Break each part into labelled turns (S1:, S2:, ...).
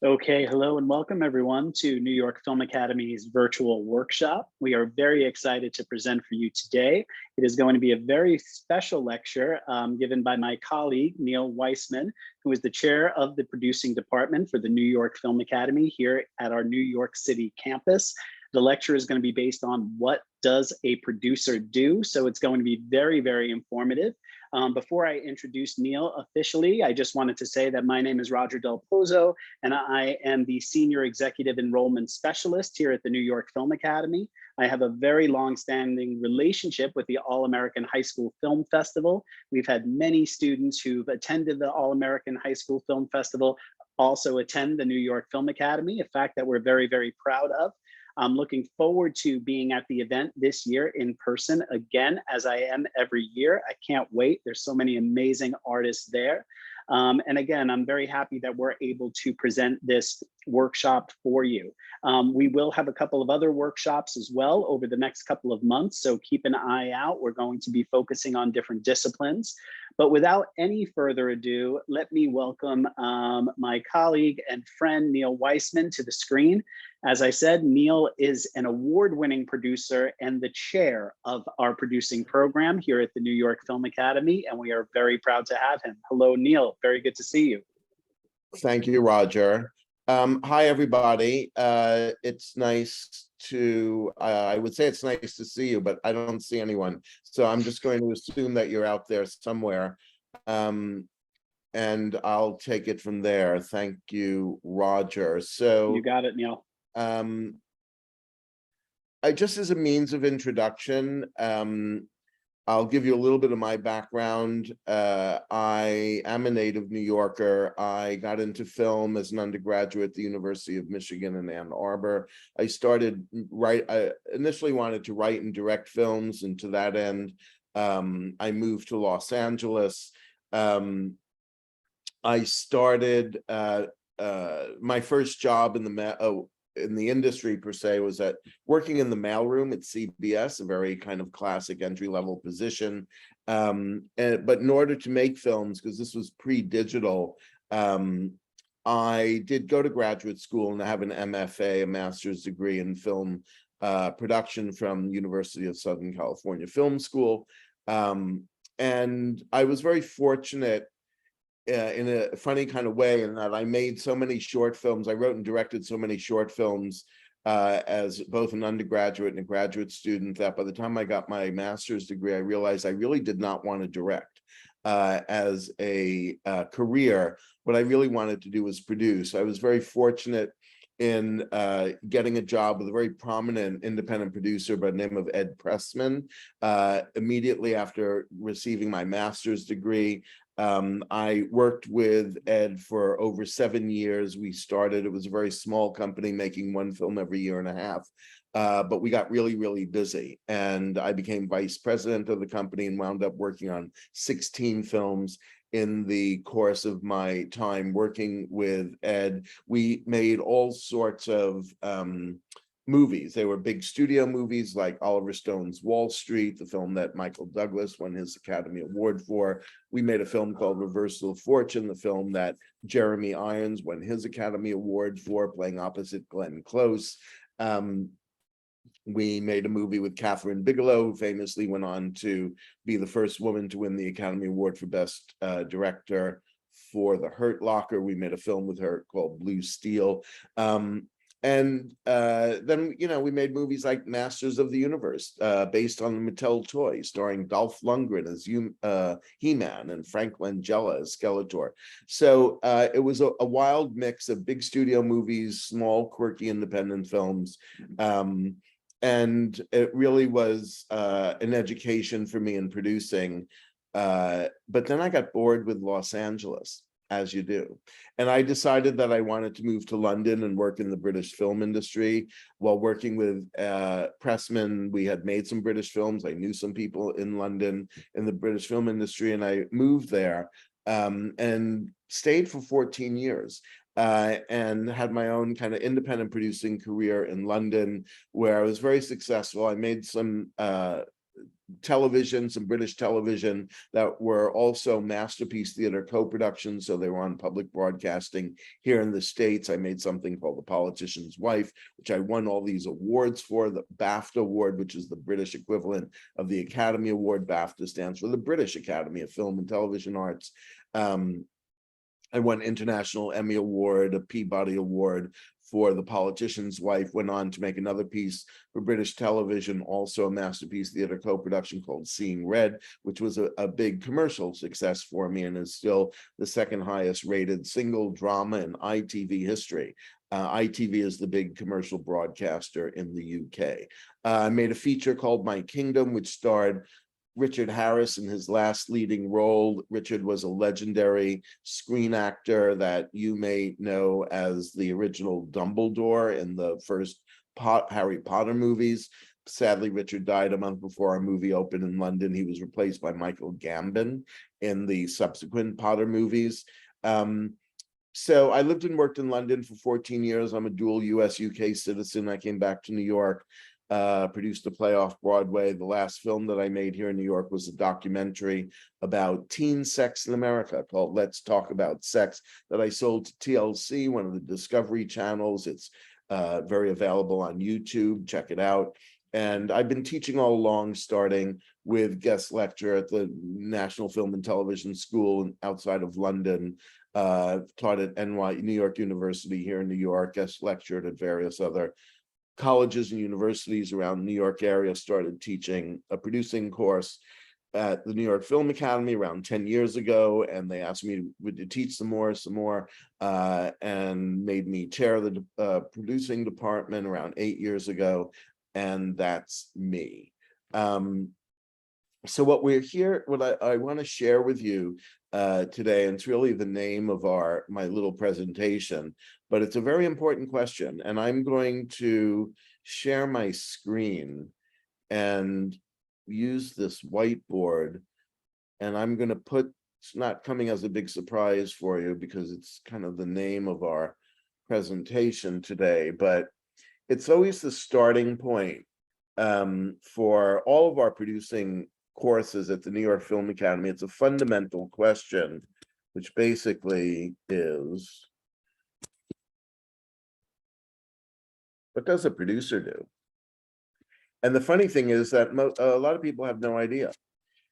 S1: Okay, hello and welcome everyone to New York Film Academy's virtual workshop. We are very excited to present for you today. It is going to be a very special lecture given by my colleague, Neil Weissman, who is the chair of the producing department for the New York Film Academy here at our New York City campus. The lecture is going to be based on what does a producer do? So it's going to be very, very informative. Before I introduce Neil officially, I just wanted to say that my name is Roger Del Pozo, and I am the Senior Executive Enrollment Specialist here at the New York Film Academy. I have a very long-standing relationship with the All-American High School Film Festival. We've had many students who've attended the All-American High School Film Festival also attend the New York Film Academy, a fact that we're very, very proud of. I'm looking forward to being at the event this year in person again, as I am every year. I can't wait. There's so many amazing artists there. And again, I'm very happy that we're able to present this workshop for you. We will have a couple of other workshops as well over the next couple of months, so keep an eye out. We're going to be focusing on different disciplines. But without any further ado, let me welcome my colleague and friend, Neil Weissman, to the screen. As I said, Neil is an award-winning producer and the chair of our producing program here at the New York Film Academy, and we are very proud to have him. Hello, Neil. Very good to see you.
S2: Thank you, Roger. Hi, everybody. It's nice to, I would say it's nice to see you, but I don't see anyone. So I'm just going to assume that you're out there somewhere. And I'll take it from there. Thank you, Roger. So
S1: you got it, Neil.
S2: I just as a means of introduction, I'll give you a little bit of my background. I am a native New Yorker. I got into film as an undergraduate at the University of Michigan in Ann Arbor. I initially wanted to write and direct films, and to that end, I moved to Los Angeles. I started my first job in the industry per se was working in the mailroom at CBS, a very kind of classic entry-level position. But in order to make films, because this was pre-digital, I did go to graduate school and have an MFA, a master's degree in film production from University of Southern California Film School. And I was very fortunate in a funny kind of way in that I made so many short films. I wrote and directed so many short films as both an undergraduate and a graduate student that by the time I got my master's degree, I realized I really did not want to direct as a career. What I really wanted to do was produce. I was very fortunate in getting a job with a very prominent independent producer by the name of Ed Pressman. Immediately after receiving my master's degree, I worked with Ed for over 7 years. It was a very small company making one film every year and a half. But we got really, really busy. And I became vice president of the company and wound up working on 16 films in the course of my time working with Ed. We made all sorts of movies. They were big studio movies like Oliver Stone's Wall Street, the film that Michael Douglas won his Academy Award for. We made a film called Reversal of Fortune, the film that Jeremy Irons won his Academy Award for, playing opposite Glenn Close. We made a movie with Catherine Bigelow, who famously went on to be the first woman to win the Academy Award for Best Director for The Hurt Locker. We made a film with her called Blue Steel. And then, we made movies like Masters of the Universe, based on the Mattel toy, starring Dolph Lundgren as He-Man and Frank Langella as Skeletor. So it was a wild mix of big studio movies, small, quirky, independent films. And it really was an education for me in producing. But then I got bored with Los Angeles, as you do. And I decided that I wanted to move to London and work in the British film industry. While working with Pressman, we had made some British films. I knew some people in London in the British film industry, and I moved there and stayed for 14 years. And had my own kind of independent producing career in London, where I was very successful. I made some television, some British television that were also Masterpiece Theater co-productions, so they were on public broadcasting here in the States. I made something called The Politician's Wife, which I won all these awards for. The BAFTA Award, which is the British equivalent of the Academy Award. BAFTA stands for the British Academy of Film and Television Arts. I won International Emmy Award, a Peabody Award for The Politician's Wife, went on to make another piece for British television, also a Masterpiece Theater co-production called Seeing Red, which was a big commercial success for me and is still the second highest rated single drama in ITV history. ITV is the big commercial broadcaster in the UK. I made a feature called My Kingdom, which starred Richard Harris in his last leading role. Richard was a legendary screen actor that you may know as the original Dumbledore in the first Harry Potter movies. Sadly, Richard died a month before our movie opened in London. He was replaced by Michael Gambon in the subsequent Potter movies. So I lived and worked in London for 14 years. I'm a dual US-UK citizen. I came back to New York, produced a play off Broadway. The last film that I made here in New York was a documentary about teen sex in America called Let's Talk About Sex that I sold to TLC, one of the Discovery channels. It's very available on YouTube. Check it out. And I've been teaching all along, starting with guest lecture at the National Film and Television School outside of London. Taught at New York University here in New York, guest lectured at various other colleges and universities around the New York area, started teaching a producing course at the New York Film Academy around 10 years ago, and they asked me to teach some more, and made me chair of the producing department around 8 years ago, and that's me. So what I want to share with you today, and it's really the name of my little presentation, but it's a very important question, and I'm going to share my screen and use this whiteboard, and I'm going to it's not coming as a big surprise for you because it's kind of the name of our presentation today, but it's always the starting point for all of our producing courses at the New York Film Academy. It's a fundamental question, which basically is, what does a producer do? And the funny thing is that a lot of people have no idea,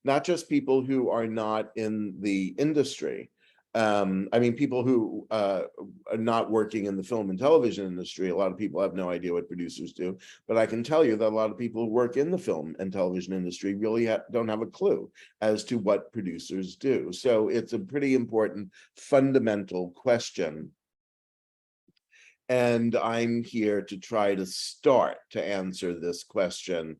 S2: not just people who are not in the industry. I mean, people who are not working in the film and television industry, a lot of people have no idea what producers do. But I can tell you that a lot of people who work in the film and television industry really don't have a clue as to what producers do. So it's a pretty important fundamental question. And I'm here to try to start to answer this question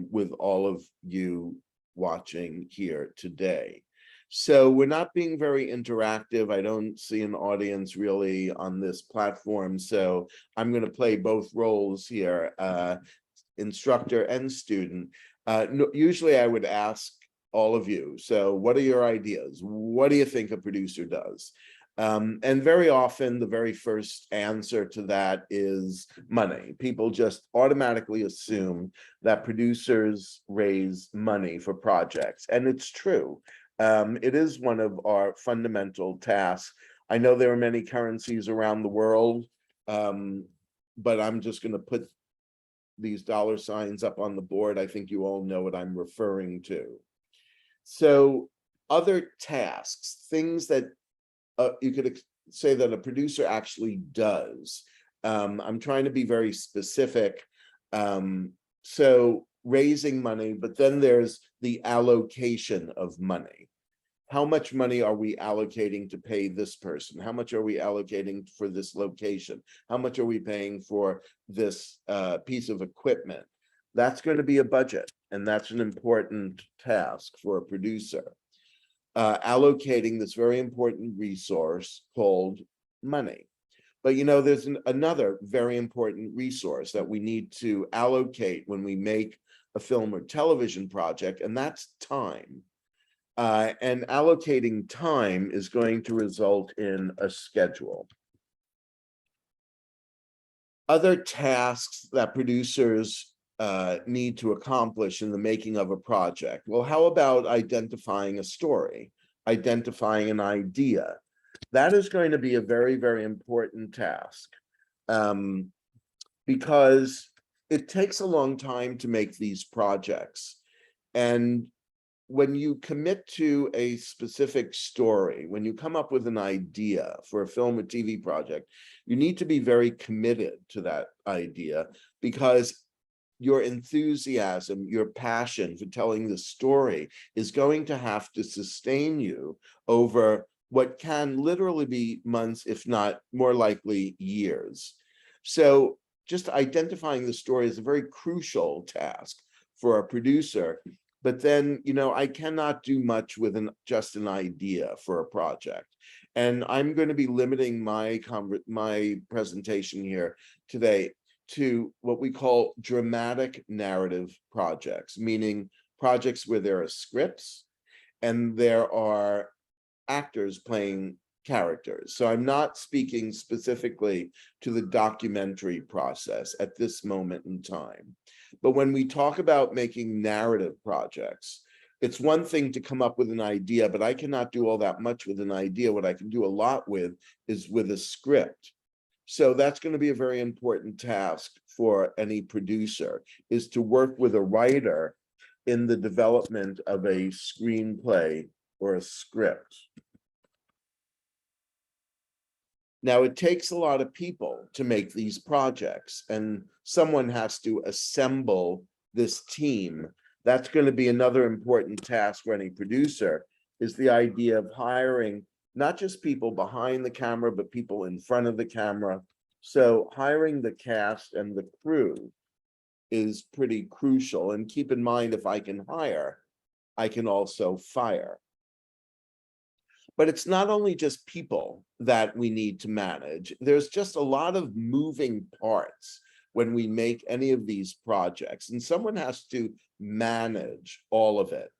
S2: with all of you watching here today. So we're not being very interactive. I don't see an audience really on this platform. So I'm going to play both roles here, instructor and student. Usually I would ask all of you, so what are your ideas? What do you think a producer does? And very often the very first answer to that is money. People just automatically assume that producers raise money for projects, and it's true. It is one of our fundamental tasks. I know there are many currencies around the world, but I'm just going to put these dollar signs up on the board. I think you all know what I'm referring to. So other tasks, things that you could say that a producer actually does. I'm trying to be very specific. So raising money, but then there's the allocation of money. How much money are we allocating to pay this person? How much are we allocating for this location? How much are we paying for this piece of equipment? That's going to be a budget, and that's an important task for a producer. Allocating this very important resource called money. But you know, there's another very important resource that we need to allocate when we make a film or television project, and that's time. And allocating time is going to result in a schedule. Other tasks that producers need to accomplish in the making of a project? Well, how about identifying a story, identifying an idea? That is going to be a very, very important task, because it takes a long time to make these projects. And when you commit to a specific story, when you come up with an idea for a film or TV project, you need to be very committed to that idea, because your enthusiasm, your passion for telling the story is going to have to sustain you over what can literally be months, if not more likely years. So just identifying the story is a very crucial task for a producer. But then, I cannot do much with just an idea for a project. And I'm going to be limiting my presentation here today to what we call dramatic narrative projects, meaning projects where there are scripts and there are actors playing characters. So I'm not speaking specifically to the documentary process at this moment in time. But when we talk about making narrative projects, it's one thing to come up with an idea, but I cannot do all that much with an idea. What I can do a lot with is with a script. So that's going to be a very important task for any producer, is to work with a writer in the development of a screenplay or a script. Now, it takes a lot of people to make these projects, and someone has to assemble this team. That's going to be another important task for any producer, is the idea of hiring not just people behind the camera, but people in front of the camera. So hiring the cast and the crew is pretty crucial. And keep in mind, if I can hire, I can also fire. But it's not only just people that we need to manage. There's just a lot of moving parts when we make any of these projects, and someone has to manage all of it.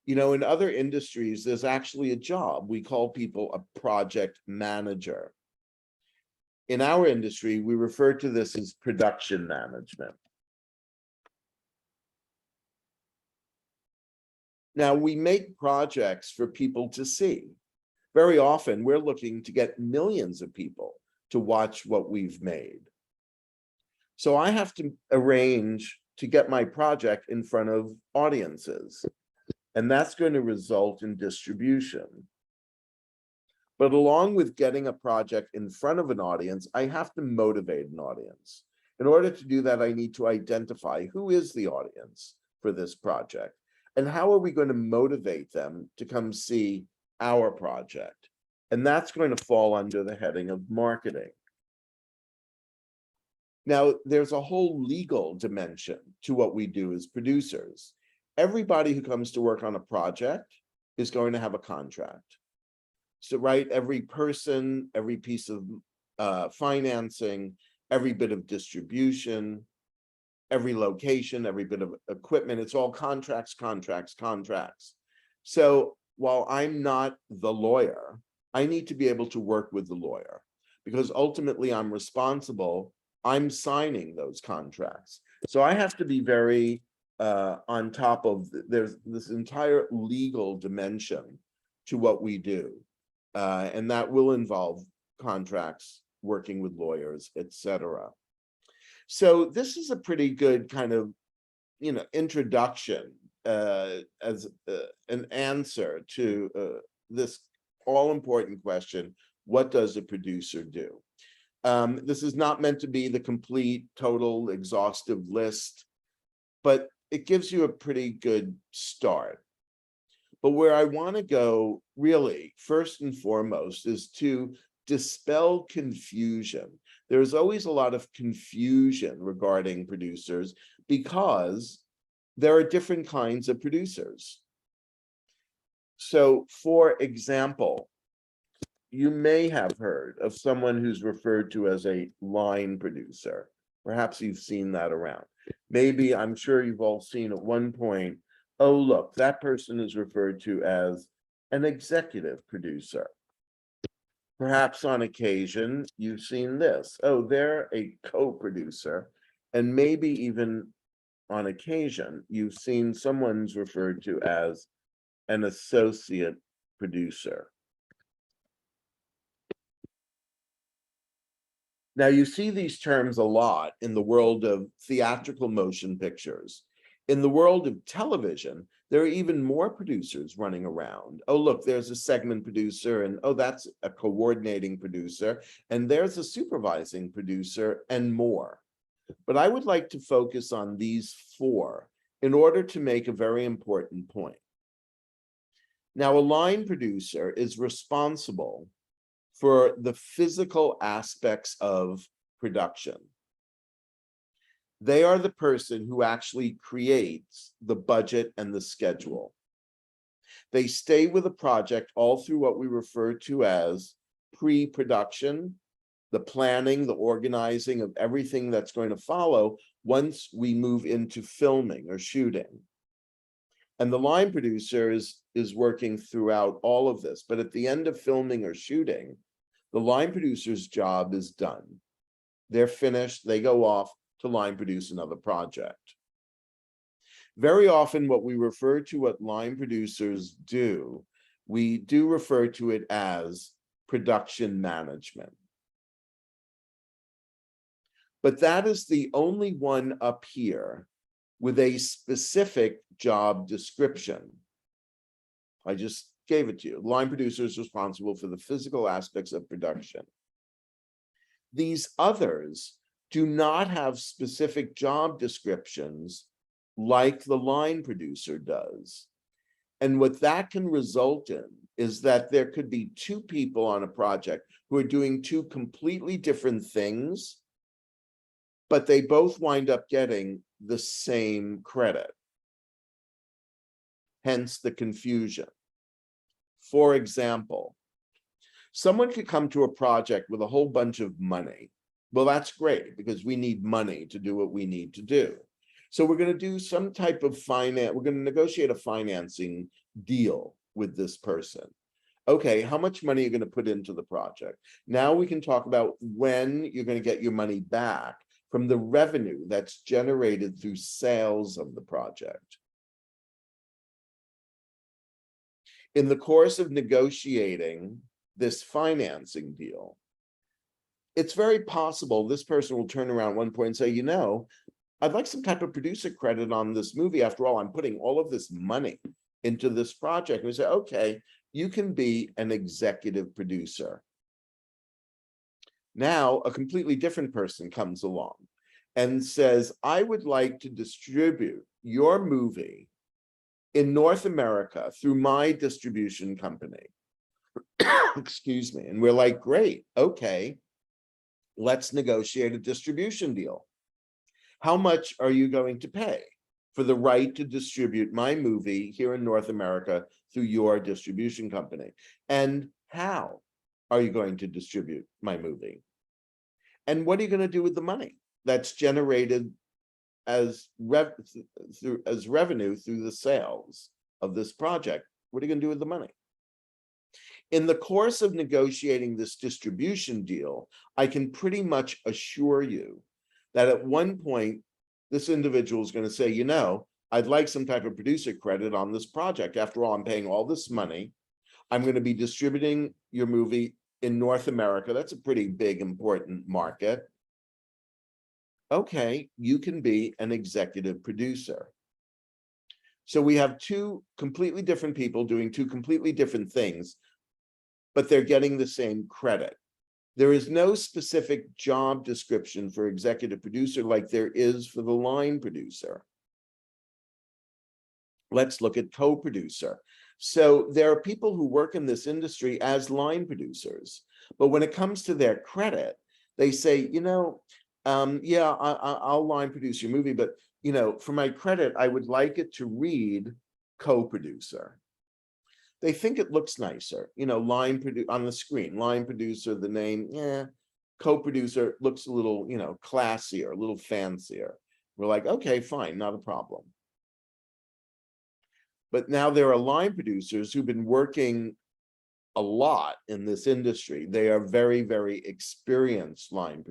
S2: In other industries, there's actually a job. We call people a project manager. In our industry, we refer to this as production management. Now, we make projects for people to see. Very often, we're looking to get millions of people to watch what we've made. So I have to arrange to get my project in front of audiences, and that's going to result in distribution. But along with getting a project in front of an audience, I have to motivate an audience. In order to do that, I need to identify who is the audience for this project, and how are we going to motivate them to come see our project. And that's going to fall under the heading of marketing. Now, there's a whole legal dimension to what we do as producers. Everybody who comes to work on a project is going to have a contract. So, right, every person, every piece of financing, every bit of distribution, every location, every bit of equipment, it's all contracts, contracts, contracts. So while I'm not the lawyer, I need to be able to work with the lawyer, because ultimately I'm responsible. I'm signing those contracts. So I have to be very on top of, there's this entire legal dimension to what we do. And that will involve contracts, working with lawyers, etc. So this is a pretty good kind of, introduction as an answer to this all-important question: what does a producer do? This is not meant to be the complete, total, exhaustive list, but it gives you a pretty good start. But where I want to go, really, first and foremost, is to dispel confusion. There's always a lot of confusion regarding producers, because there are different kinds of producers. So, for example, you may have heard of someone who's referred to as a line producer. Perhaps you've seen that around. Maybe, I'm sure you've all seen at one point, oh, look, that person is referred to as an executive producer. Perhaps on occasion, you've seen this. Oh, they're a co-producer, and maybe even on occasion, you've seen someone's referred to as an associate producer. Now, you see these terms a lot in the world of theatrical motion pictures. In the world of television, there are even more producers running around. Oh, look, there's a segment producer, and oh, that's a coordinating producer, and there's a supervising producer, and more. But I would like to focus on these four in order to make a very important point. Now, a line producer is responsible for the physical aspects of production. They are the person who actually creates the budget and the schedule. They stay with a project all through what we refer to as pre-production, the planning, the organizing of everything that's going to follow once we move into filming or shooting. And the line producer is working throughout all of this. But at the end of filming or shooting, the line producer's job is done. They're finished, they go off to line produce another project. Very often what we refer to what line producers do, we do refer to it as production management. But that is the only one up here with a specific job description. I just gave it to you. Line producer is responsible for the physical aspects of production. These others do not have specific job descriptions like the line producer does. And what that can result in is that there could be two people on a project who are doing two completely different things, but they both wind up getting the same credit. Hence the confusion. For example, someone could come to a project with a whole bunch of money. Well, that's great because we need money to do what we need to do. So we're going to do some type of finance. We're going to negotiate a financing deal with this person. Okay, how much money are you going to put into the project? Now we can talk about when you're going to get your money back from the revenue that's generated through sales of the project. In the course of negotiating this financing deal, it's very possible this person will turn around at one point and say, you know, I'd like some type of producer credit on this movie. After all, I'm putting all of this money into this project. And we say, okay, you can be an executive producer. Now, a completely different person comes along and says, I would like to distribute your movie in North America through my distribution company. Excuse me. And we're like, great, okay, let's negotiate a distribution deal. How much are you going to pay for the right to distribute my movie here in North America through your distribution company? And how are you going to distribute my movie? And what are you going to do with the money that's generated as revenue through the sales of this project? What are you going to do with the money? In the course of negotiating this distribution deal, I can pretty much assure you that at one point, this individual is going to say, you know, I'd like some type of producer credit on this project. After all, I'm paying all this money. I'm going to be distributing your movie in North America. That's a pretty big, important market. Okay, you can be an executive producer. So we have two completely different people doing two completely different things, but they're getting the same credit. There is no specific job description for executive producer like there is for the line producer. Let's look at co-producer. So there are people who work in this industry as line producers, but when it comes to their credit, they say, you know, yeah, I'll line produce your movie, but you know, for my credit, I would like it to read co-producer. They think it looks nicer, you know, on the screen, line producer, the name, yeah, co-producer looks a little, you know, classier, a little fancier. We're like, okay, fine, not a problem. But now there are line producers who've been working a lot in this industry. They are very, very experienced line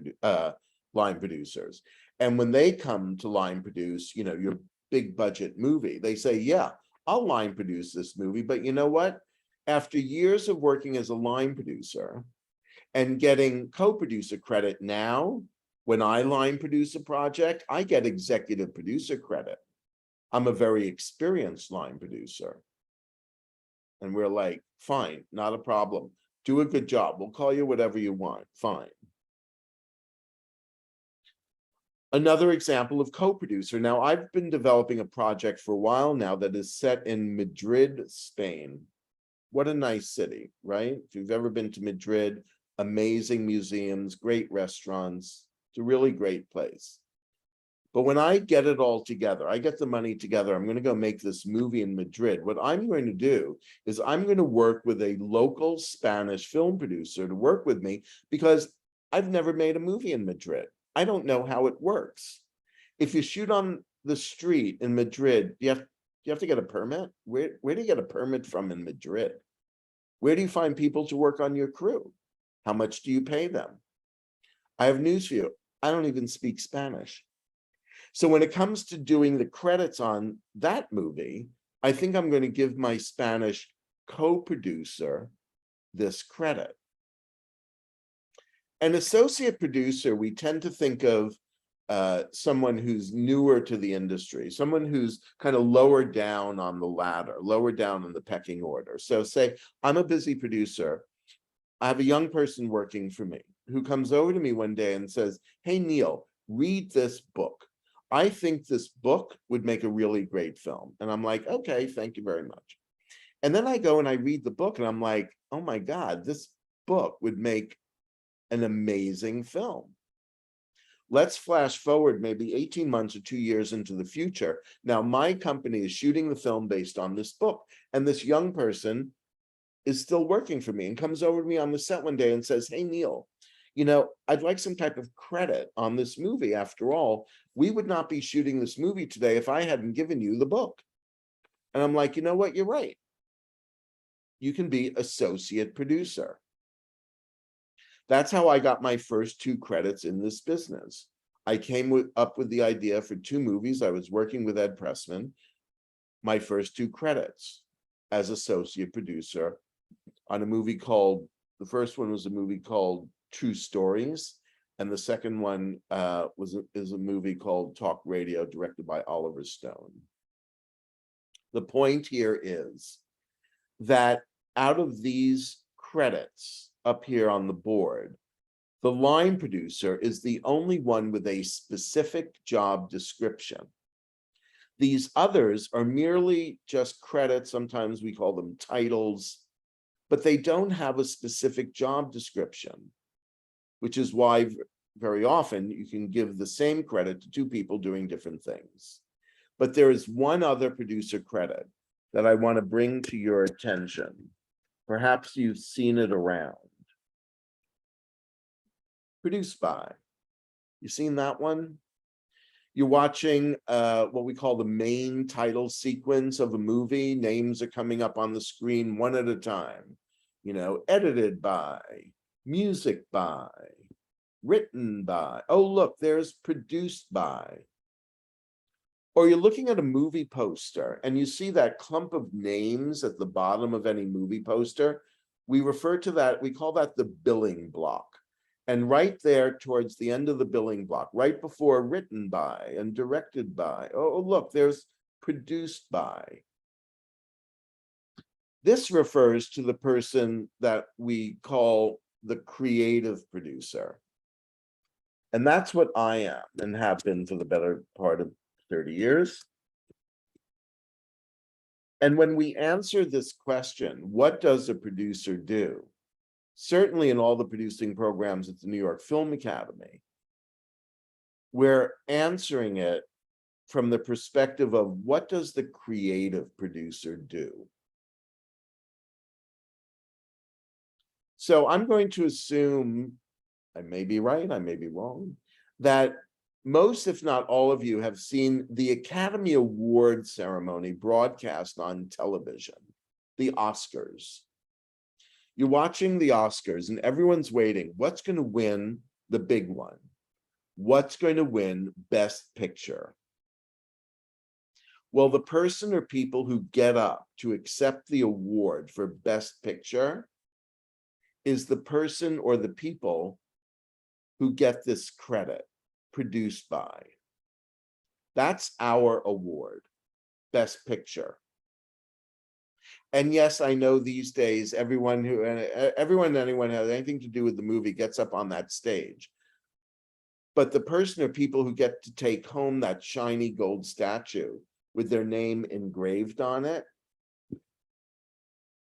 S2: producers. And when they come to line produce, you know, your big budget movie, they say, yeah, I'll line produce this movie. But you know what? After years of working as a line producer and getting co-producer credit now, when I line produce a project, I get executive producer credit. I'm a very experienced line producer. And we're like, fine, not a problem. Do a good job. We'll call you whatever you want. Fine. Another example of co-producer. Now, I've been developing a project for a while now that is set in Madrid, Spain. What a nice city, right? If you've ever been to Madrid, amazing museums, great restaurants. It's a really great place. But when I get it all together, I get the money together, I'm going to go make this movie in Madrid. What I'm going to do is I'm going to work with a local Spanish film producer to work with me because I've never made a movie in Madrid. I don't know how it works. If you shoot on the street in Madrid, you have to get a permit. Where do you get a permit from in Madrid? Where do you find people to work on your crew? How much do you pay them? I have news for you. I don't even speak Spanish. So when it comes to doing the credits on that movie, I think I'm going to give my Spanish co-producer this credit. An associate producer, we tend to think of someone who's newer to the industry, someone who's kind of lower down on the ladder, lower down in the pecking order. So say, I'm a busy producer. I have a young person working for me who comes over to me one day and says, hey, Neil, read this book. I think this book would make a really great film. And I'm like, okay, thank you very much. And then I go and I read the book and I'm like, oh my God, this book would make an amazing film. Let's flash forward maybe 18 months or 2 years into the future. Now, my company is shooting the film based on this book. And this young person is still working for me and comes over to me on the set one day and says, hey, Neil, you know, I'd like some type of credit on this movie. After all, we would not be shooting this movie today if I hadn't given you the book. And I'm like, you know what? You're right. You can be associate producer. That's how I got my first 2 credits in this business. I came up with the idea for 2 movies. I was working with Ed Pressman. My first 2 credits as associate producer on a movie called, the first one was a movie called True Stories, and the second one is a movie called Talk Radio, directed by Oliver Stone. The point here is that out of these credits up here on the board, the line producer is the only one with a specific job description. These others are merely just credits. Sometimes we call them titles, but they don't have a specific job description, which is why very often you can give the same credit to 2 people doing different things. But there is one other producer credit that I want to bring to your attention. Perhaps you've seen it around. Produced by. You seen that one? You're watching what we call the main title sequence of a movie. Names are coming up on the screen one at a time. You know, edited by, music by, written by. Oh, look, there's produced by. Or you're looking at a movie poster and you see that clump of names at the bottom of any movie poster. We refer to that, we call that the billing block. And right there towards the end of the billing block, right before written by and directed by, oh, look, there's produced by. This refers to the person that we call the creative producer. And that's what I am and have been for the better part of 30 years. And when we answer this question, what does a producer do? Certainly in all the producing programs at the New York Film Academy, we're answering it from the perspective of what does the creative producer do? So I'm going to assume, I may be right, I may be wrong, that most, if not all of you, have seen the Academy Award ceremony broadcast on television, the Oscars. You're watching the Oscars and everyone's waiting. What's going to win the big one? What's going to win Best Picture? Well, the person or people who get up to accept the award for Best Picture is the person or the people who get this credit, produced by. That's our award, Best Picture. And yes, I know these days, everyone and anyone has anything to do with the movie gets up on that stage. But the person or people who get to take home that shiny gold statue with their name engraved on it,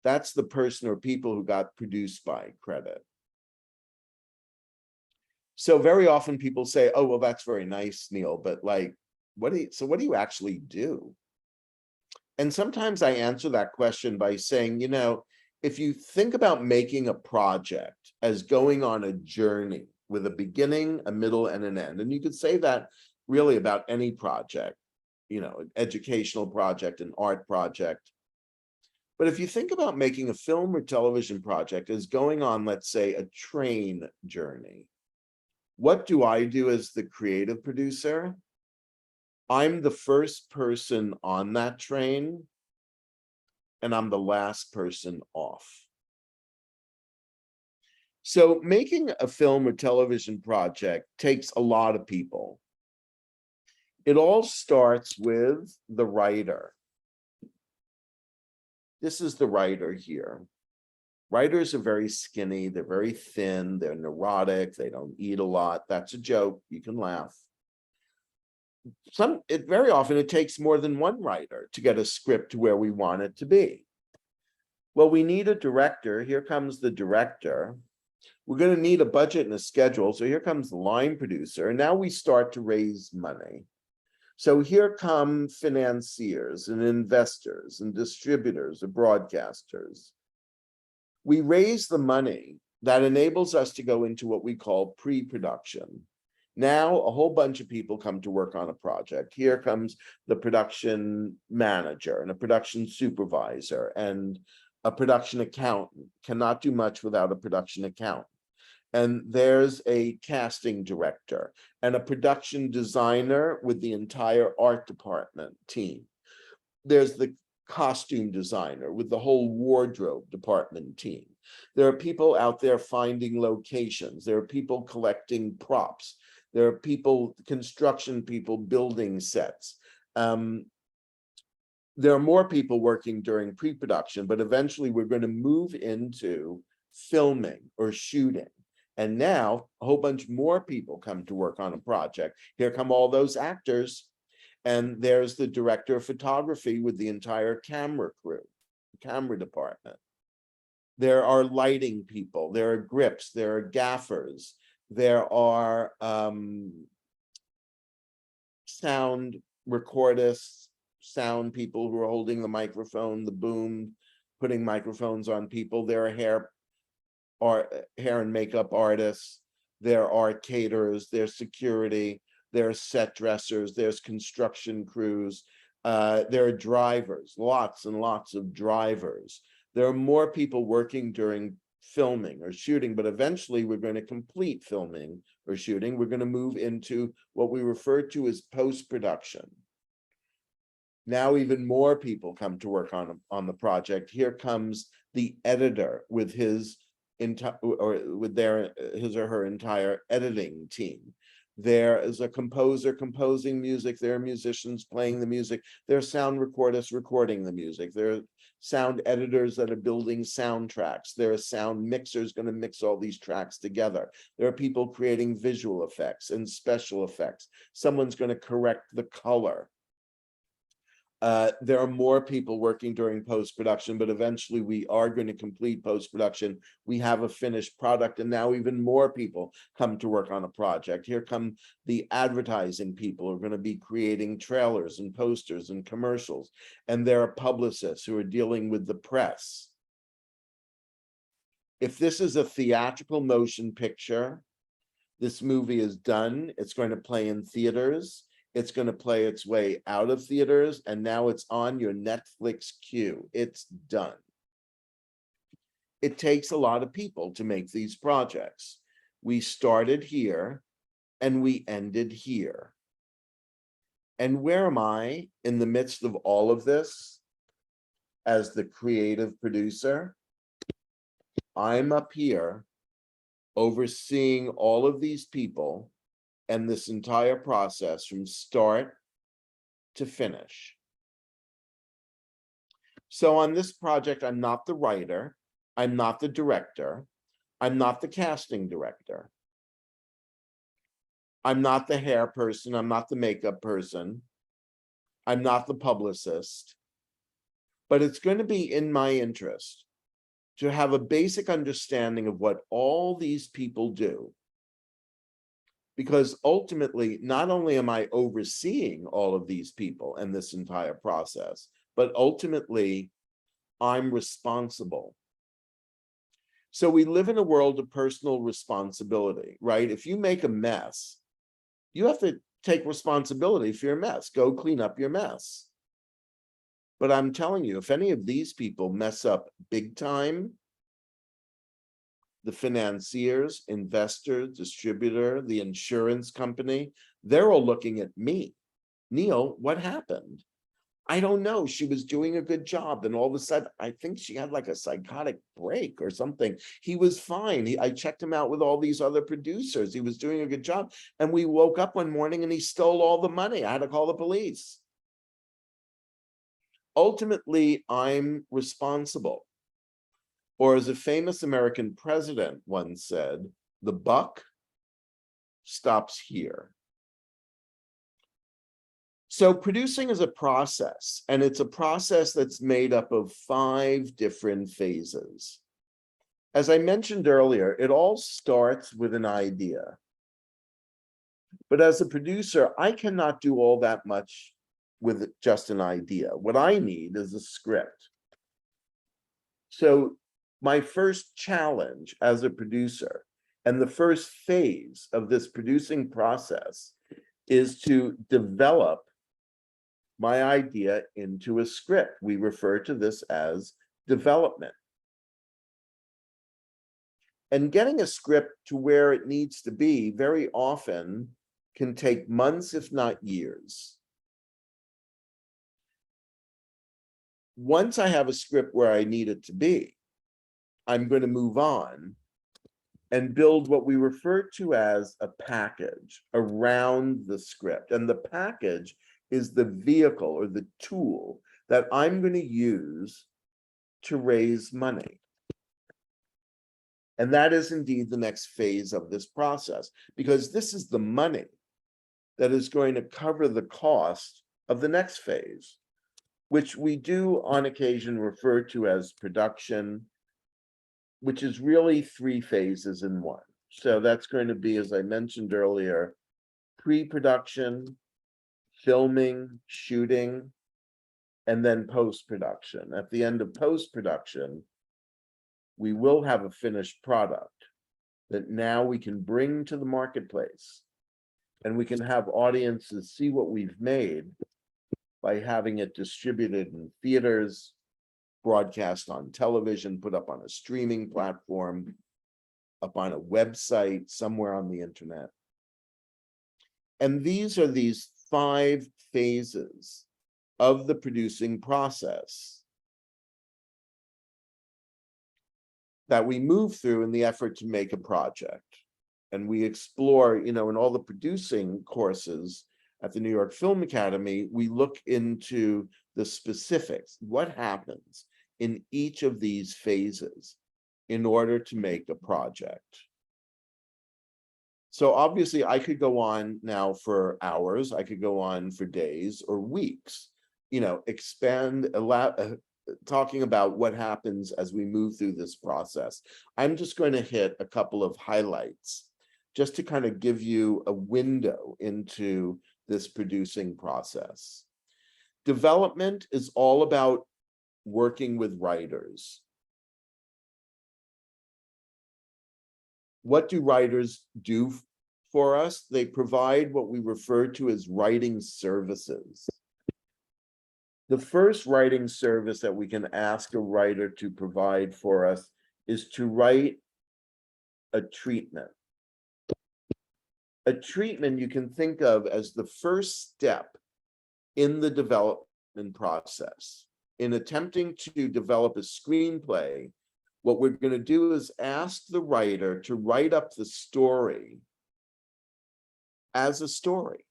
S2: that's the person or people who got produced by credit. So very often people say, oh, well, that's very nice, Neil, but like, what do you actually do? And sometimes I answer that question by saying, if you think about making a project as going on a journey with a beginning, a middle, and an end, and you could say that really about any project, an educational project, an art project. But if you think about making a film or television project as going on, let's say, a train journey, what do I do as the creative producer? I'm the first person on that train, and I'm the last person off. So making a film or television project takes a lot of people. It all starts with the writer. This is the writer here. Writers are very skinny, they're very thin, they're neurotic, they don't eat a lot. That's a joke, you can laugh. Very often it takes more than one writer to get a script to where we want it to be. Well, we need a director. Here comes the director. We're going to need a budget and a schedule. So here comes the line producer. And now we start to raise money. So here come financiers and investors and distributors or broadcasters. We raise the money that enables us to go into what we call pre-production. Now, a whole bunch of people come to work on a project. Here comes the production manager and a production supervisor and a production accountant. Cannot do much without a production accountant. And there's a casting director and a production designer with the entire art department team. There's the costume designer with the whole wardrobe department team. There are people out there finding locations. There are people collecting props. There are people, construction people building sets. There are more people working during pre-production, but eventually we're going to move into filming or shooting. And now a whole bunch more people come to work on a project. Here come all those actors. And there's the director of photography with the entire camera crew, camera department. There are lighting people, there are grips, there are gaffers, there are sound recordists, sound people who are holding the microphone, the boom, putting microphones on people. There are hair and makeup artists, there are caterers, there's security, there's set dressers, there's construction crews, there are drivers, lots and lots of drivers. There are more people working during filming or shooting, but eventually we're going to complete filming or shooting. We're going to move into what we refer to as post-production. Now even more people come to work on the project. Here comes the editor with his or her entire editing team. There is a composer composing music. There are musicians playing the music. There are sound recordists recording the music. There are sound editors that are building soundtracks. There are sound mixers going to mix all these tracks together. There are people creating visual effects and special effects. Someone's going to correct the color. There are more people working during post-production, but eventually we are going to complete post-production. We have a finished product, and now even more people come to work on a project. Here come the advertising people who are going to be creating trailers and posters and commercials. And there are publicists who are dealing with the press. If this is a theatrical motion picture, this movie is done. It's going to play in theaters. It's going to play its way out of theaters, and now it's on your Netflix queue. It's done. It takes a lot of people to make these projects. We started here, and we ended here. And where am I in the midst of all of this as the creative producer? I'm up here overseeing all of these people and this entire process from start to finish. So on this project, I'm not the writer, I'm not the director, I'm not the casting director, I'm not the hair person, I'm not the makeup person, I'm not the publicist, but it's going to be in my interest to have a basic understanding of what all these people do. Because ultimately, not only am I overseeing all of these people and this entire process, but ultimately, I'm responsible. So we live in a world of personal responsibility, right? If you make a mess, you have to take responsibility for your mess. Go clean up your mess. But I'm telling you, if any of these people mess up big time, the financiers, investor, distributor, the insurance company, they're all looking at me. Neil, what happened? I don't know. She was doing a good job. Then all of a sudden, I think she had like a psychotic break or something. He was fine. I checked him out with all these other producers. He was doing a good job. And we woke up one morning and he stole all the money. I had to call the police. Ultimately, I'm responsible. Or as a famous American president once said, the buck stops here. So producing is a process, and it's a process that's made up of 5 different phases. As I mentioned earlier, it all starts with an idea. But as a producer, I cannot do all that much with just an idea. What I need is a script. So my first challenge as a producer and the first phase of this producing process is to develop my idea into a script. We refer to this as development. And getting a script to where it needs to be very often can take months, if not years. Once I have a script where I need it to be, I'm going to move on and build what we refer to as a package around the script. And the package is the vehicle or the tool that I'm going to use to raise money. And that is indeed the next phase of this process, because this is the money that is going to cover the cost of the next phase, which we do on occasion refer to as production, which is really 3 phases in one. So that's going to be, as I mentioned earlier, pre-production, filming, shooting, and then post-production. At the end of post-production, we will have a finished product that now we can bring to the marketplace, and we can have audiences see what we've made by having it distributed in theaters, broadcast on television, put up on a streaming platform, up on a website, somewhere on the internet. And these are these 5 phases of the producing process that we move through in the effort to make a project. And we explore, in all the producing courses at the New York Film Academy, we look into the specifics. What happens in each of these phases in order to make a project? So obviously I could go on now for hours, I could go on for days or weeks, talking about what happens as we move through this process. I'm just going to hit a couple of highlights just to kind of give you a window into this producing process. Development is all about working with writers. What do writers do for us? They provide what we refer to as writing services. The first writing service that we can ask a writer to provide for us is to write a treatment. A treatment you can think of as the first step in the development process. In attempting to develop a screenplay, what we're going to do is ask the writer to write up the story as a story.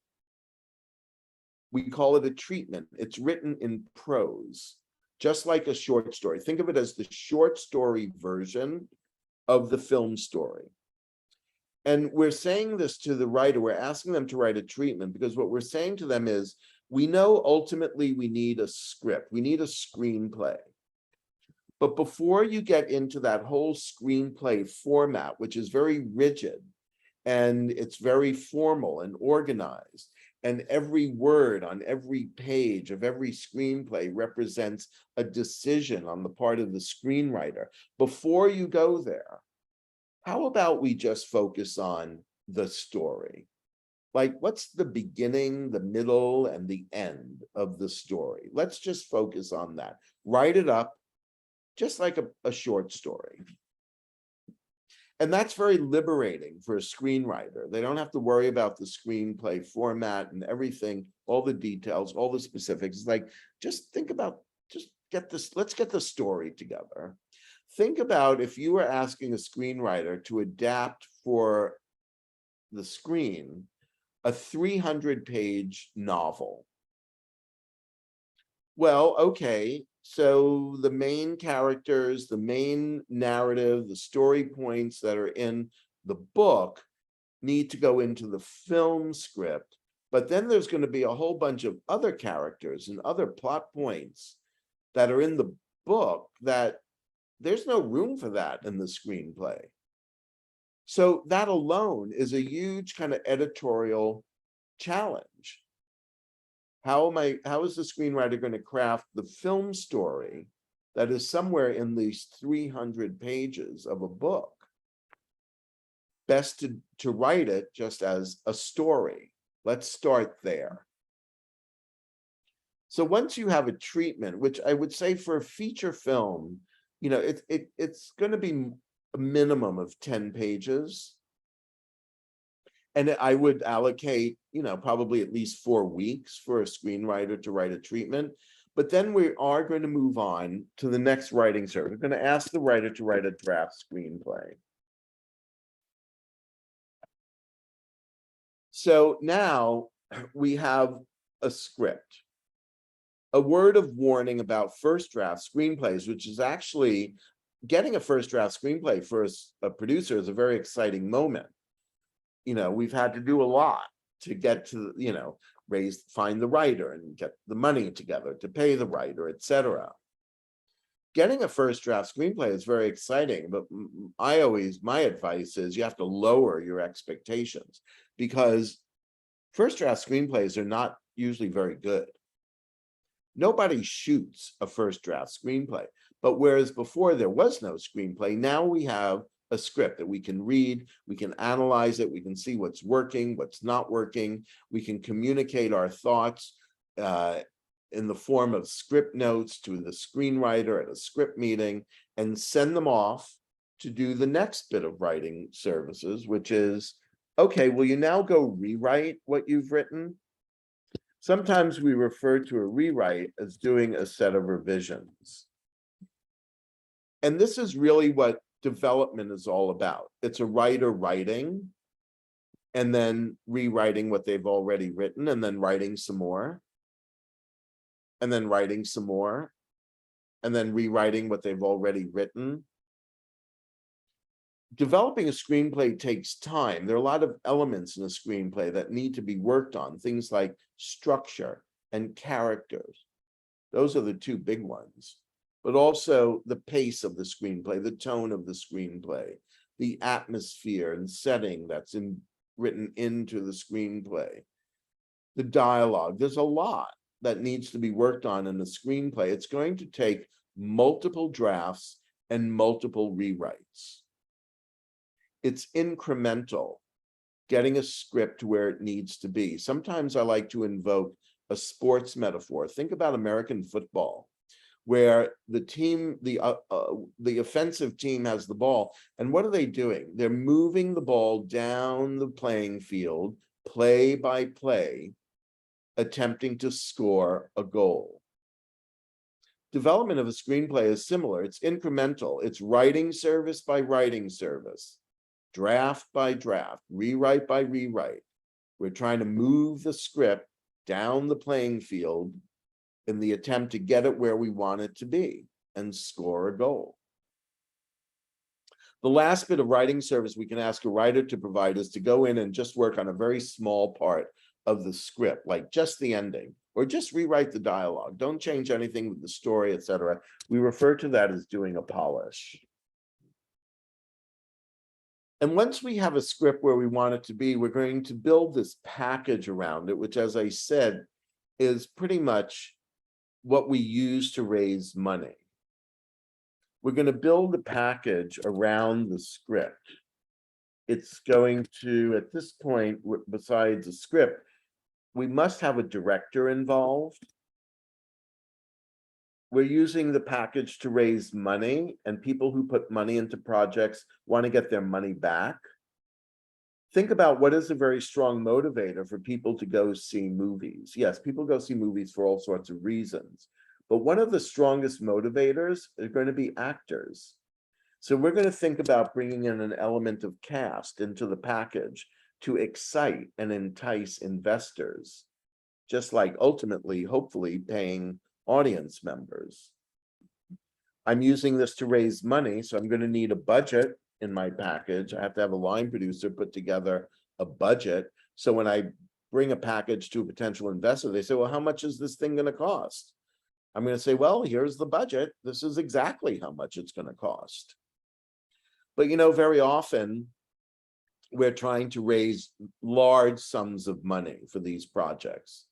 S2: We call it a treatment. It's written in prose, just like a short story. Think of it as the short story version of the film story. And we're saying this to the writer, we're asking them to write a treatment, because what we're saying to them is, we know ultimately we need a script, we need a screenplay. But before you get into that whole screenplay format, which is very rigid, and it's very formal and organized, and every word on every page of every screenplay represents a decision on the part of the screenwriter, before you go there, how about we just focus on the story? Like, what's the beginning, the middle, and the end of the story? Let's just focus on that. Write it up just like a short story. And that's very liberating for a screenwriter. They don't have to worry about the screenplay format and everything, all the details, all the specifics. It's like, just think about, just get this, let's get the story together. Think about if you were asking a screenwriter to adapt for the screen a 300-page novel. Well, okay, so the main characters, the main narrative, the story points that are in the book need to go into the film script, but then there's going to be a whole bunch of other characters and other plot points that are in the book that there's no room for that in the screenplay. So that alone is a huge kind of editorial challenge. How is the screenwriter going to craft the film story that is somewhere in these 300 pages of a book? Best to write it just as a story. Let's start there. So once you have a treatment, which I would say for a feature film, you know, it's going to be a minimum of 10 pages. And I would allocate, you know, probably at least 4 weeks for a screenwriter to write a treatment. But then we are going to move on to the next writing service. We're going to ask the writer to write a draft screenplay. So now we have a script. A word of warning about first draft screenplays, which is actually getting a first draft screenplay for a producer is a very exciting moment. You know, we've had to do a lot to get to, you know, find the writer and get the money together to pay the writer, etc. Getting a first draft screenplay is very exciting, but my advice is you have to lower your expectations, because first draft screenplays are not usually very good. Nobody shoots a first draft screenplay, but whereas before there was no screenplay, now we have a script that we can read, we can analyze it, we can see what's working, what's not working, we can communicate our thoughts in the form of script notes to the screenwriter at a script meeting, and send them off to do the next bit of writing services, which is, okay, will you now go rewrite what you've written? Sometimes we refer to a rewrite as doing a set of revisions. And this is really what development is all about. It's a writer writing and then rewriting what they've already written, and then writing some more, and then writing some more, and then rewriting what they've already written. Developing a screenplay takes time. There are a lot of elements in a screenplay that need to be worked on, things like structure and characters. Those are the two big ones. But also the pace of the screenplay, the tone of the screenplay, the atmosphere and setting that's written into the screenplay, the dialogue. There's a lot that needs to be worked on in the screenplay. It's going to take multiple drafts and multiple rewrites. It's incremental, getting a script where it needs to be. Sometimes I like to invoke a sports metaphor. Think about American football. where the team, the offensive team has the ball. And what are they doing? They're moving the ball down the playing field, play by play, attempting to score a goal. Development of a screenplay is similar. It's incremental. It's writing service by writing service, draft by draft, rewrite by rewrite. We're trying to move the script down the playing field in the attempt to get it where we want it to be and score a goal. The last bit of writing service we can ask a writer to provide is to go in and just work on a very small part of the script, like just the ending, or just rewrite the dialogue. Don't change anything with the story, etc. We refer to that as doing a polish. And once we have a script where we want it to be, we're going to build this package around it, which, as I said, is pretty much what we use to raise money. We're going to build a package around the script. It's going to, at this point, besides the script, we must have a director involved. We're using the package to raise money, and people who put money into projects want to get their money back. Think about what is a very strong motivator for people to go see movies. Yes, people go see movies for all sorts of reasons, but one of the strongest motivators are going to be actors. So we're going to think about bringing in an element of cast into the package to excite and entice investors, just like ultimately, hopefully, paying audience members. I'm using this to raise money, so I'm going to need a budget in my package. I have to have a line producer put together a budget. So when I bring a package to a potential investor, they say, well, how much is this thing going to cost? I'm going to say, well, here's the budget. This is exactly how much it's going to cost. But, you know, very often we're trying to raise large sums of money for these projects,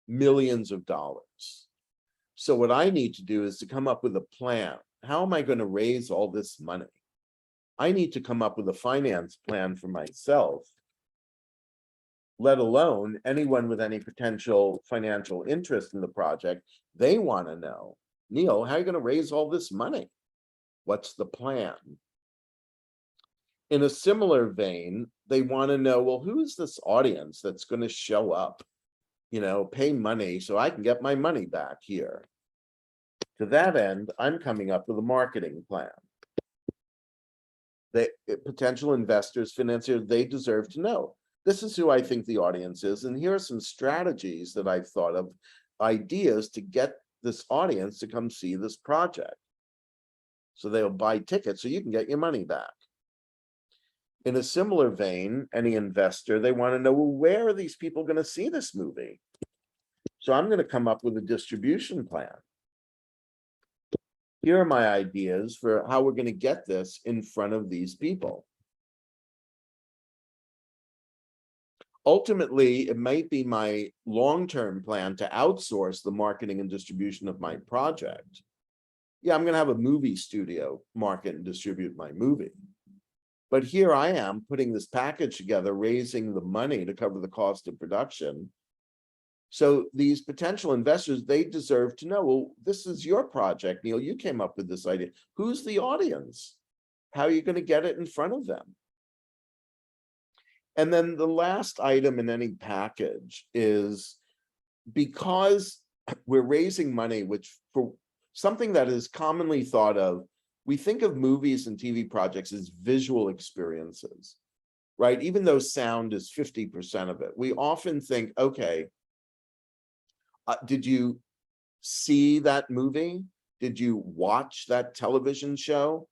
S2: millions of dollars. So what I need to do is to come up with a plan. How am I going to raise all this money? I need to come up with a finance plan for myself, let alone anyone with any potential financial interest in the project. They want to know, Neil, how are you going to raise all this money? What's the plan? In a similar vein, they want to know, well, who's this audience that's going to show up, you know, pay money so I can get my money back here? To that end, I'm coming up with a marketing plan. The potential investors, financiers, they deserve to know. This is who I think the audience is, and here are some strategies that I've thought of, ideas to get this audience to come see this project. So they'll buy tickets so you can get your money back. In a similar vein, any investor, they want to know, well, where are these people going to see this movie? So I'm going to come up with a distribution plan. Here are my ideas for how we're going to get this in front of these people. Ultimately, it might be my long-term plan to outsource the marketing and distribution of my project. Yeah, I'm going to have a movie studio market and distribute my movie. But here I am putting this package together, raising the money to cover the cost of production. So these potential investors, they deserve to know, well, this is your project, Neil. You came up with this idea. Who's the audience? How are you going to get it in front of them? And then the last item in any package is, because we're raising money, which for something that is commonly thought of, we think of movies and TV projects as visual experiences, right? Even though sound is 50% of it, we often think, okay, did you see that movie? Did you watch that television show?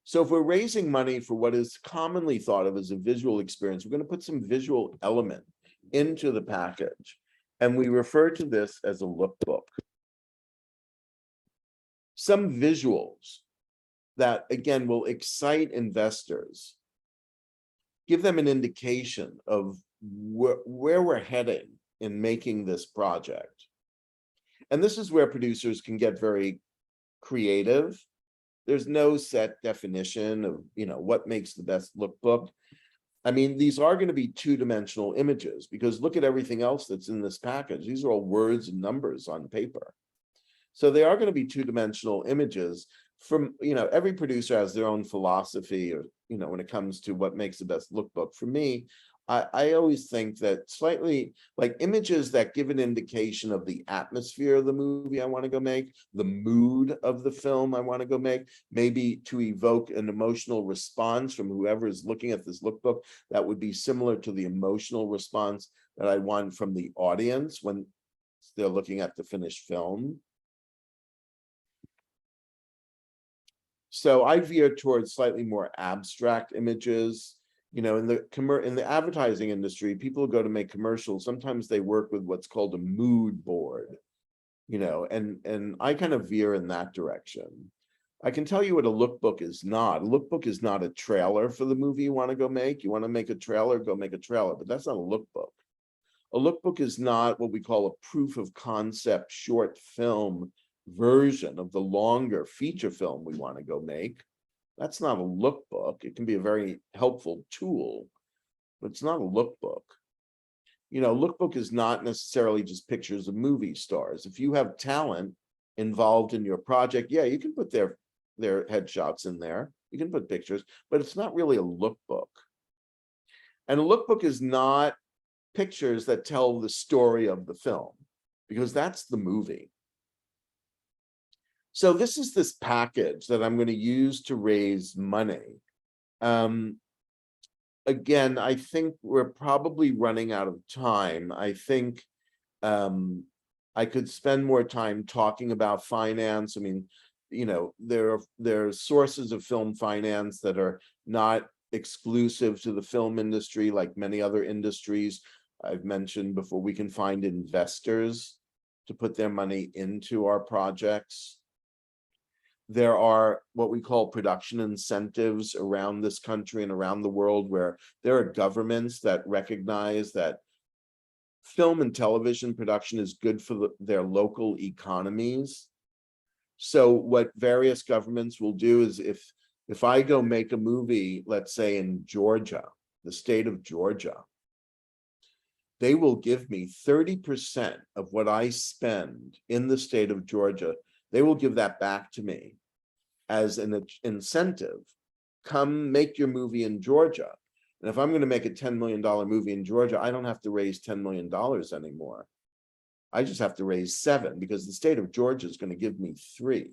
S2: So if we're raising money for what is commonly thought of as a visual experience, we're going to put some visual element into the package. And we refer to this as a lookbook. Some visuals that, again, will excite investors, give them an indication of where we're heading in making this project. And this is where producers can get very creative. There's no set definition of, you know, what makes the best lookbook. I mean, these are going to be two-dimensional images, because look at everything else that's in this package. These are all words and numbers on paper. So they are going to be two-dimensional images. From, every producer has their own philosophy, or, when it comes to what makes the best lookbook. For me, I always think that slightly like images that give an indication of the atmosphere of the movie I want to go make, the mood of the film I want to go make, maybe to evoke an emotional response from whoever is looking at this lookbook that would be similar to the emotional response that I want from the audience when they're looking at the finished film. So I veer towards slightly more abstract images. In the advertising industry, people go to make commercials. Sometimes they work with what's called a mood board, and I kind of veer in that direction. I can tell you what a lookbook is not. A lookbook is not a trailer for the movie you want to go make. You want to make a trailer, go make a trailer, but that's not a lookbook. A lookbook is not what we call a proof of concept short film version of the longer feature film we want to go make. That's not a lookbook. It can be a very helpful tool, but it's not a lookbook. Lookbook is not necessarily just pictures of movie stars. If you have talent involved in your project, yeah, you can put their headshots in there. You can put pictures, but it's not really a lookbook. And a lookbook is not pictures that tell the story of the film, because that's the movie. So this is this package that I'm going to use to raise money. Again, I think we're probably running out of time. I think I could spend more time talking about finance. I mean, there are sources of film finance that are not exclusive to the film industry, like many other industries. I've mentioned before, we can find investors to put their money into our projects. There are what we call production incentives around this country and around the world, where there are governments that recognize that film and television production is good for their local economies. So what various governments will do is, if I go make a movie, let's say in Georgia, the state of Georgia, they will give me 30% of what I spend in the state of Georgia. They will give that back to me as an incentive. Come make your movie in Georgia. And if I'm going to make a $10 million movie in Georgia, I don't have to raise $10 million anymore. I just have to raise 7, because the state of Georgia is going to give me 3.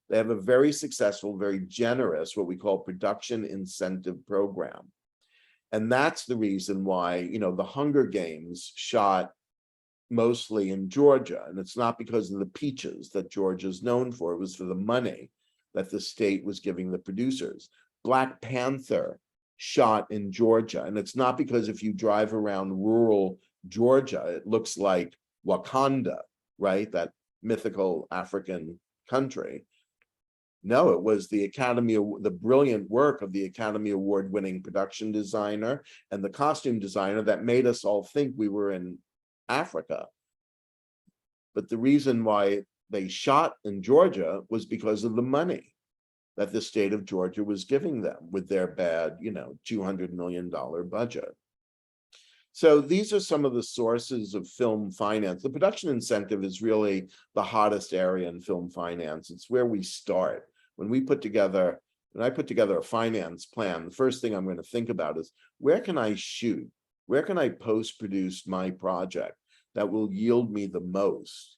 S2: They have a very successful, very generous, what we call production incentive program. And that's the reason why, the Hunger Games shot mostly in Georgia. And it's not because of the peaches that Georgia is known for. It was for the money that the state was giving the producers. Black Panther shot in Georgia. And it's not because if you drive around rural Georgia, it looks like Wakanda, right? That mythical African country. No, it was the brilliant work of the Academy Award-winning production designer and the costume designer that made us all think we were in Africa. But the reason why they shot in Georgia was because of the money that the state of Georgia was giving them with their bad, $200 million budget. So these are some of the sources of film finance. The production incentive is really the hottest area in film finance. It's where we start. When I put together a finance plan, the first thing I'm going to think about is, where can I shoot? Where can I post-produce my project that will yield me the most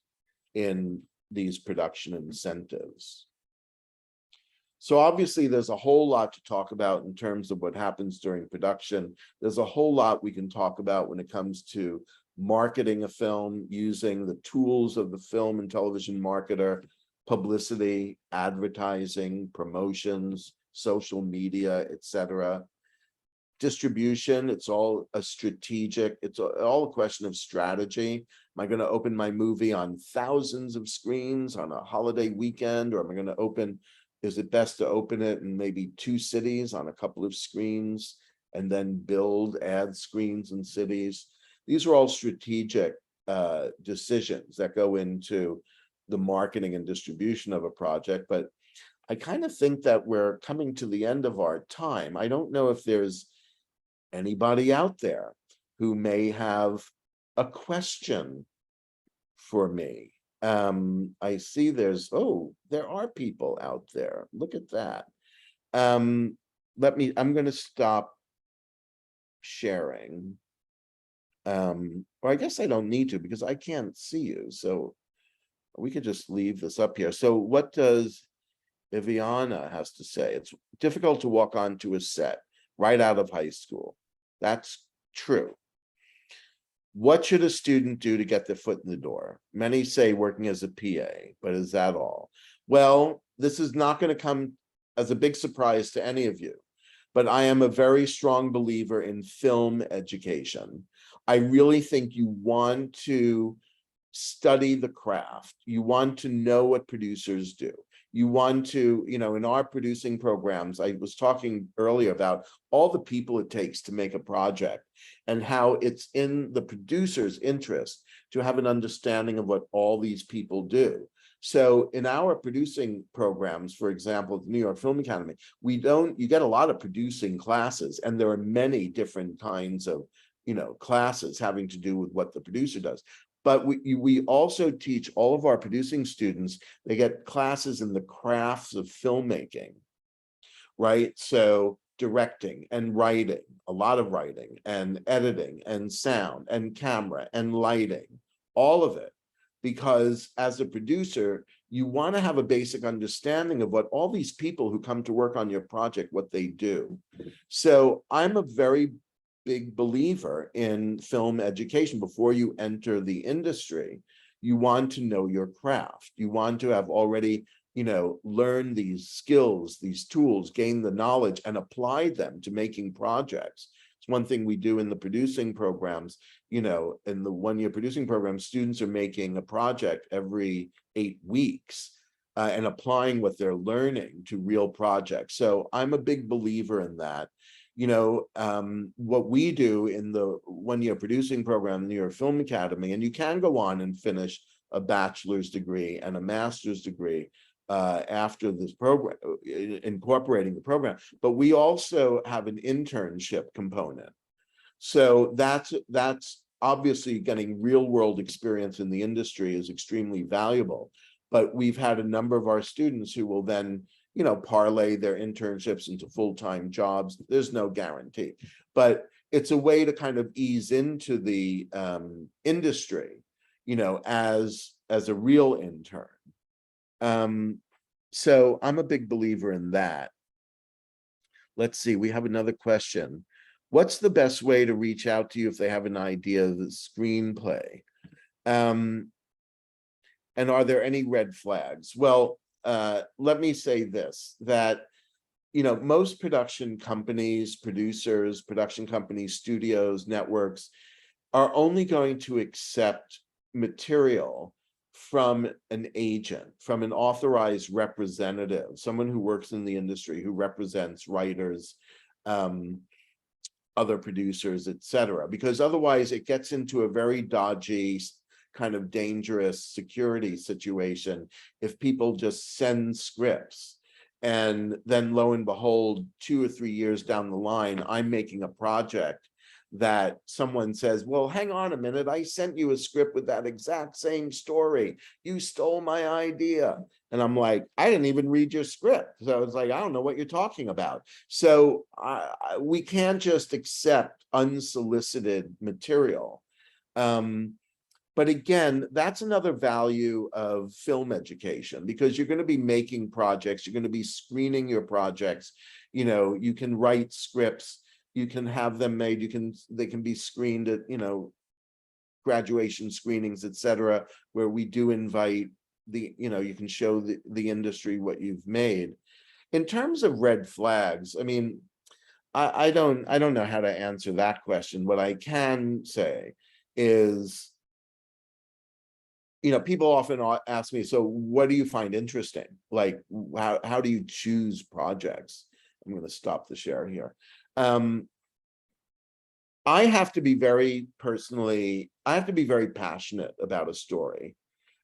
S2: in these production incentives? So obviously there's a whole lot to talk about in terms of what happens during production. There's a whole lot we can talk about when it comes to marketing a film, using the tools of the film and television marketer, publicity, advertising, promotions, social media, etc. Distribution, it's all a question of strategy. Am I going to open my movie on thousands of screens on a holiday weekend, or am I going to is it best to open it in maybe 2 cities on a couple of screens and then add screens in cities? These are all strategic decisions that go into the marketing and distribution of a project. But I kind of think that we're coming to the end of our time. I don't know if there's anybody out there who may have a question for me. I see there are people out there. Look at that. I'm going to stop sharing. Or I guess I don't need to because I can't see you. So we could just leave this up here. So what does Viviana has to say? It's difficult to walk onto a set right out of high school. That's true. What should a student do to get their foot in the door? Many say working as a PA, but is that all? Well, this is not going to come as a big surprise to any of you, but I am a very strong believer in film education. I really think you want to study the craft. You want to know what producers do. You want to, in our producing programs, I was talking earlier about all the people it takes to make a project and how it's in the producer's interest to have an understanding of what all these people do. So in our producing programs, for example, at the New York Film Academy, you get a lot of producing classes, and there are many different kinds of, classes having to do with what the producer does. But we also teach all of our producing students, they get classes in the crafts of filmmaking, right? So directing and writing, a lot of writing and editing and sound and camera and lighting, all of it. Because as a producer, you want to have a basic understanding of what all these people who come to work on your project, what they do. So I'm a very big believer in film education. Before you enter the industry, you want to know your craft. You want to have already, learn these skills, these tools, gain the knowledge and apply them to making projects. It's one thing we do in the producing programs. In the one-year producing program, students are making a project every 8 weeks and applying what they're learning to real projects. So I'm a big believer in that. What we do in the one-year producing program, the New York Film Academy, and you can go on and finish a bachelor's degree and a master's degree after this program, incorporating the program, but we also have an internship component. So that's obviously getting real world experience in the industry is extremely valuable. But we've had a number of our students who will then, parlay their internships into full-time jobs. There's no guarantee, but it's a way to kind of ease into the industry, as a real intern. So I'm a big believer in that. Let's see, we have another question. What's the best way to reach out to you if they have an idea of the screenplay? And are there any red flags? Well, let me say this, that, most production companies, producers, production companies, studios, networks are only going to accept material from an agent, from an authorized representative, someone who works in the industry, who represents writers, other producers, etc. Because otherwise it gets into a very dodgy, kind of dangerous security situation if people just send scripts and then lo and behold 2 or 3 years down the line I'm making a project that someone says, well, hang on a minute, I sent you a script with that exact same story, you stole my idea. And I'm like, I didn't even read your script. So it's like, I don't know what you're talking about. So we can't just accept unsolicited material. But again, that's another value of film education, because you're going to be making projects, you're going to be screening your projects. You can write scripts, you can have them made, they can be screened at, graduation screenings, etc., where we do invite you can show the industry what you've made. In terms of red flags, I mean, I don't know how to answer that question. What I can say is, people often ask me, so what do you find interesting? Like, how do you choose projects? I'm going to stop the share here. I have to be very passionate about a story.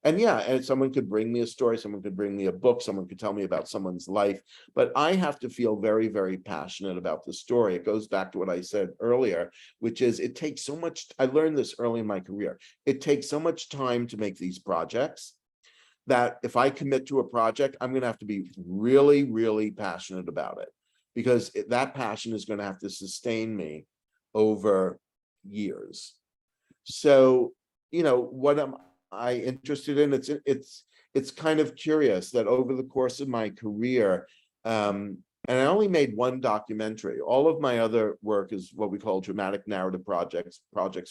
S2: And yeah, and someone could bring me a story, someone could bring me a book, someone could tell me about someone's life, but I have to feel very, very passionate about the story. It goes back to what I said earlier, which is it takes so much, I learned this early in my career, it takes so much time to make these projects. that if I commit to a project, I'm going to have to be really, really passionate about it, because that passion is going to have to sustain me over years. So, what am I interested in? It's kind of curious that over the course of my career, and I only made one documentary. All of my other work is what we call dramatic narrative projects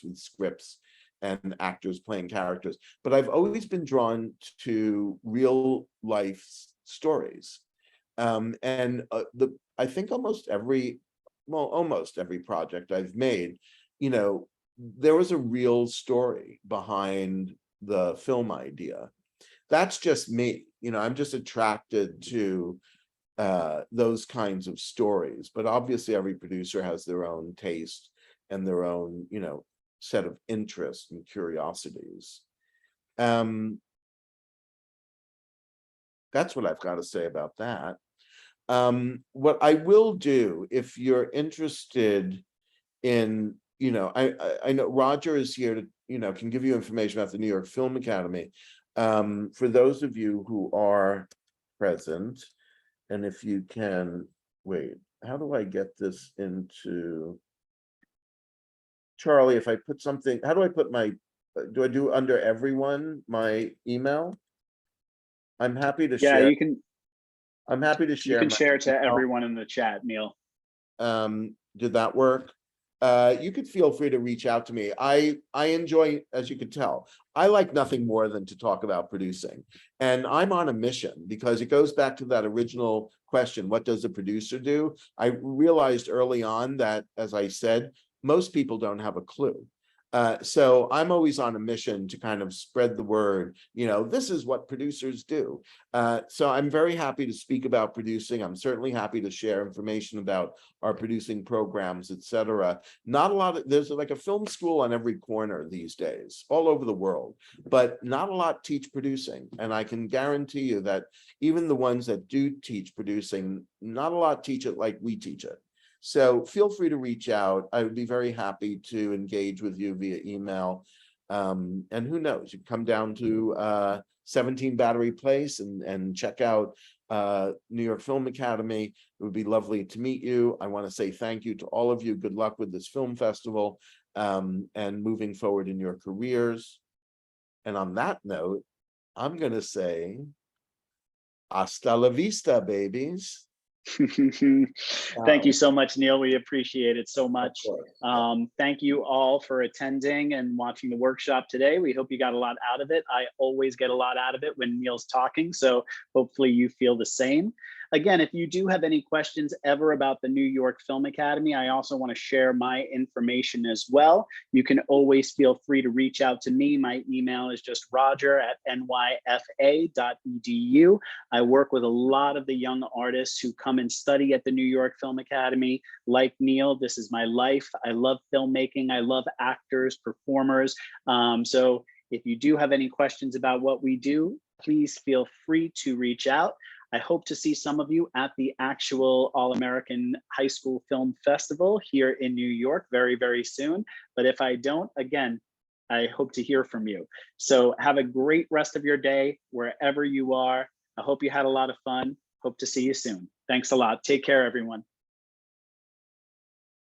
S2: with scripts and actors playing characters. But I've always been drawn to real life stories. I think almost every project I've made, there was a real story behind the film idea. That's just me. I'm just attracted to those kinds of stories. But obviously every producer has their own taste and their own, set of interests and curiosities. That's what I've got to say about that. What I will do, if you're interested in, I know Roger is here to, can give you information about the New York Film Academy. For those of you who are present, and if you can, wait, how do I get this into, Charlie, if I put something, how do I put do I do under everyone, my email? I'm happy to share. I'm happy to share.
S1: You can share to
S2: email.
S1: everyone in the chat, Neil.
S2: Did that work? You could feel free to reach out to me. I enjoy, as you could tell, I like nothing more than to talk about producing. And I'm on a mission, because it goes back to that original question, what does a producer do? I realized early on that, as I said, most people don't have a clue. So I'm always on a mission to kind of spread the word, this is what producers do. So I'm very happy to speak about producing. I'm certainly happy to share information about our producing programs, etc. Not a lot there's like a film school on every corner these days, all over the world, but not a lot teach producing. And I can guarantee you that even the ones that do teach producing, not a lot teach it like we teach it. So feel free to reach out. I would be very happy to engage with you via email. And who knows, you come down to 17 Battery Place and check out New York Film Academy. It would be lovely to meet you. I want to say thank you to all of you. Good luck with this film festival and moving forward in your careers. And on that note, I'm going to say, hasta la vista, babies.
S1: Thank you so much, Neil. We appreciate it so much. Thank you all for attending and watching the workshop today. We hope you got a lot out of it. I always get a lot out of it when Neil's talking, so hopefully you feel the same. Again, if you do have any questions ever about the New York Film Academy, I also want to share my information as well. You can always feel free to reach out to me. My email is just roger@nyfa.edu. I work with a lot of the young artists who come and study at the New York Film Academy. Like Neil, this is my life. I love filmmaking. I love actors, performers. So if you do have any questions about what we do, please feel free to reach out. I hope to see some of you at the actual All-American High School Film Festival here in New York very, very soon. But if I don't, again, I hope to hear from you. So have a great rest of your day wherever you are. I hope you had a lot of fun. Hope to see you soon. Thanks a lot. Take care, everyone.